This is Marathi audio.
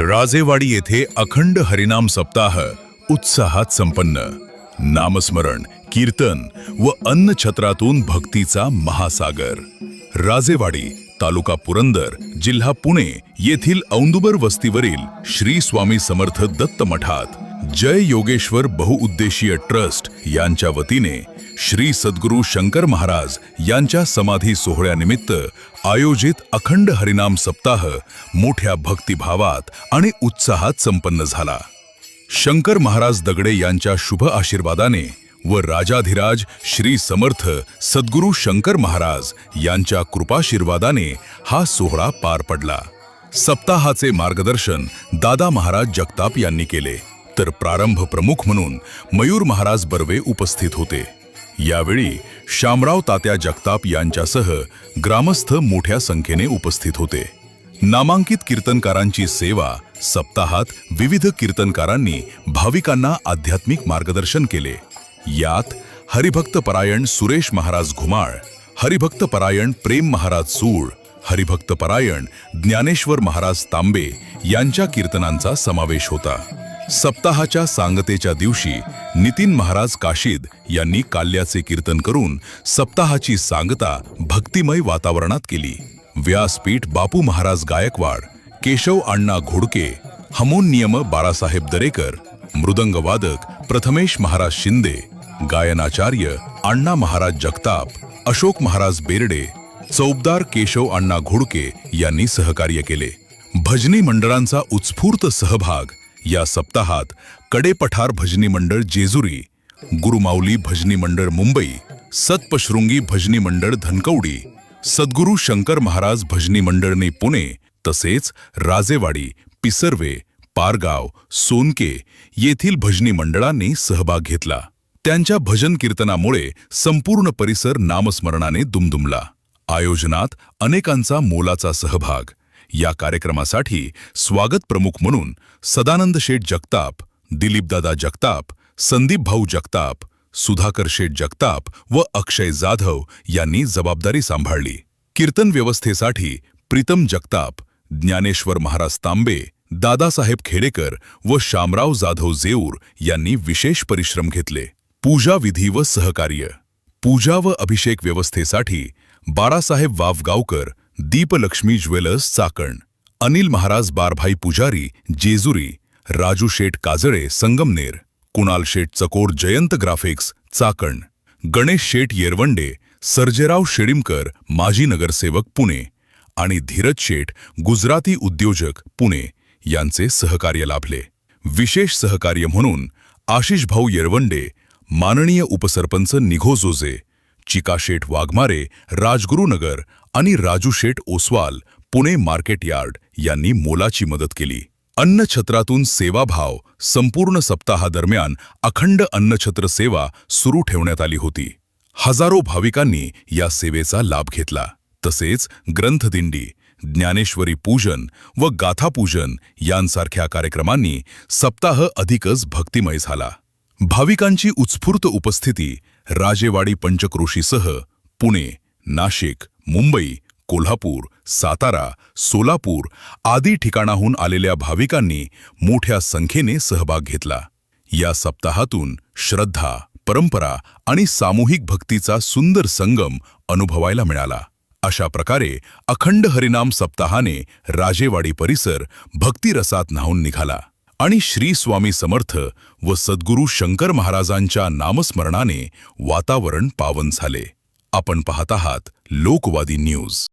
राजेवाडी येथे अखंड हरिनाम सप्ताह उत्साहात संपन्न. नामस्मरण, कीर्तन व अन्नछत्रातून भक्तीचा महासागर. राजेवाडी, तालुका पुरंदर, जिल्हा पुणे येथील औंदुबर वस्तीवरील श्री स्वामी समर्थ दत्त मठात जय योगेश्वर बहुउद्देशीय ट्रस्ट यांच्या वतीने श्री सद्गुरू शंकर महाराज यांच्या समाधी सोहळ्यानिमित्त आयोजित अखंड हरिनाम सप्ताह मोठ्या भक्तिभावात आणि उत्साहात संपन्न झाला. शंकर महाराज दगडे यांच्या शुभ आशीर्वादाने व राजाधिराज श्री समर्थ सद्गुरू शंकर महाराज यांच्या कृपाशीर्वादाने हा सोहळा पार पडला. सप्ताहाचे मार्गदर्शन दादा महाराज जगताप यांनी केले, तर प्रारंभ प्रमुख म्हणून मयूर महाराज बर्वे उपस्थित होते. यावेळी शामराव तात्या जगताप यांच्यासह ग्रामस्थ मोठ्या संख्येने उपस्थित होते. नामांकित कीर्तनकारांची सेवा सप्ताहात विविध कीर्तनकारांनी भाविकांना आध्यात्मिक मार्गदर्शन केले. यात हरिभक्तपरायण सुरेश महाराज घुमाळ, हरिभक्तपरायण प्रेम महाराज सूळ, हरिभक्तपरायण ज्ञानेश्वर महाराज तांबे यांच्या कीर्तनांचा समावेश होता. सप्ताहाच्या सांगतेच्या दिवशी नितीन महाराज काशीद यांनी काल्याचे कीर्तन करून सप्ताहाची सांगता भक्तिमय वातावरणात केली. व्यासपीठ बापू महाराज गायकवाड, केशव अण्णा घोडके, हार्मोनियम बाळासाहेब दरेकर, मृदंगवादक प्रथमेश महाराज शिंदे, गायनाचार्य अण्णा महाराज जगताप, अशोक महाराज बेर्डे, चौबदार केशव अण्णा घोडके यांनी सहकार्य केले. भजनी मंडळांचा उत्स्फूर्त सहभाग. या सप्ताहात कडेपठार भजनी मंडळ जेजुरी, गुरुमाऊली भजनी मंडळ मुंबई, सतपशृंगी भजनी मंडळ धनकवडी, सद्गुरू शंकर महाराज भजनी मंडळने पुणे तसेच राजेवाडी, पिसर्वे, पारगाव, सोनके येथील भजनी मंडळांनी सहभाग घेतला. त्यांच्या भजन कीर्तनामुळे संपूर्ण परिसर नामस्मरणाने दुमदुमला. आयोजनात अनेकांचा मोलाचा सहभाग. या कार्यक्रमासाठी स्वागत प्रमुख म्हणून सदानंद शेठ जगताप, दिलीपदादा जगताप, संदीप भाऊ जगताप, सुधाकर शेठ जगताप व अक्षय जाधव यांनी जबाबदारी सांभाळली. कीर्तन व्यवस्थेसाठी प्रीतम जगताप, ज्ञानेश्वर महाराज तांबे, दादासाहेब खेडेकर व शामराव जाधव जेऊर यांनी विशेष परिश्रम घेतले. पूजा विधी व सहकार्य. पूजा व अभिषेक व्यवस्थेसाठी बाळासाहेब वावगावकर, दीपलक्ष्मी ज्वेलर्स चाकण, अनिल महाराज बारभाई पुजारी जेजुरी, राजू शेठ काजळे संगमनेर, कुणाल शेठ चकोर जयंत ग्राफिक्स चाकण, गणेश शेठ येरवंडे, सर्जेराव शेडिमकर माजी नगरसेवक पुणे आणि धीरज शेठ गुजराती उद्योजक पुणे यांचे सहकार्य लाभले. विशेष सहकार्य म्हणून आशिष भाऊ येरवंडे, माननीय उपसरपंच निघो जोजे, चिका शेठ वाघमारे राजगुरुनगर आणि राजू शेठ ओसवाल पुणे मार्केट यार्ड यांनी मोलाची मदत केली. अन्नछत्रातून सेवाभाव. संपूर्ण सप्ताहादरम्यान अखंड अन्नछत्र सेवा सुरू ठेवण्यात आली होती. हजारो भाविकांनी या सेवेचा लाभ घेतला. तसेच ग्रंथदिंडी, ज्ञानेश्वरी पूजन व गाथापूजन यांसारख्या कार्यक्रमांनी सप्ताह अधिकच भक्तिमय झाला. भाविकांची उत्स्फूर्त उपस्थिती. राजेवाडी पंचक्रोशीसह पुणे, नाशिक, मुंबई, कोल्हापूर, सातारा, सोलापूर आदी ठिकाणाहून आलेल्या भाविकांनी मोठ्या संख्येने सहभाग घेतला. या सप्ताहातून श्रद्धा, परंपरा आणि सामूहिक भक्तीचा सुंदर संगम अनुभवायला मिळाला. अशा प्रकारे अखंड हरिनाम सप्ताहाने राजेवाडी परिसर भक्तिरसात न्हाऊन निघाला आणि श्री स्वामी समर्थ व सद्गुरू शंकर महाराजांच्या नामस्मरणाने वातावरण पावन झाले. आपण पाहत आहात लोकवादी न्यूज.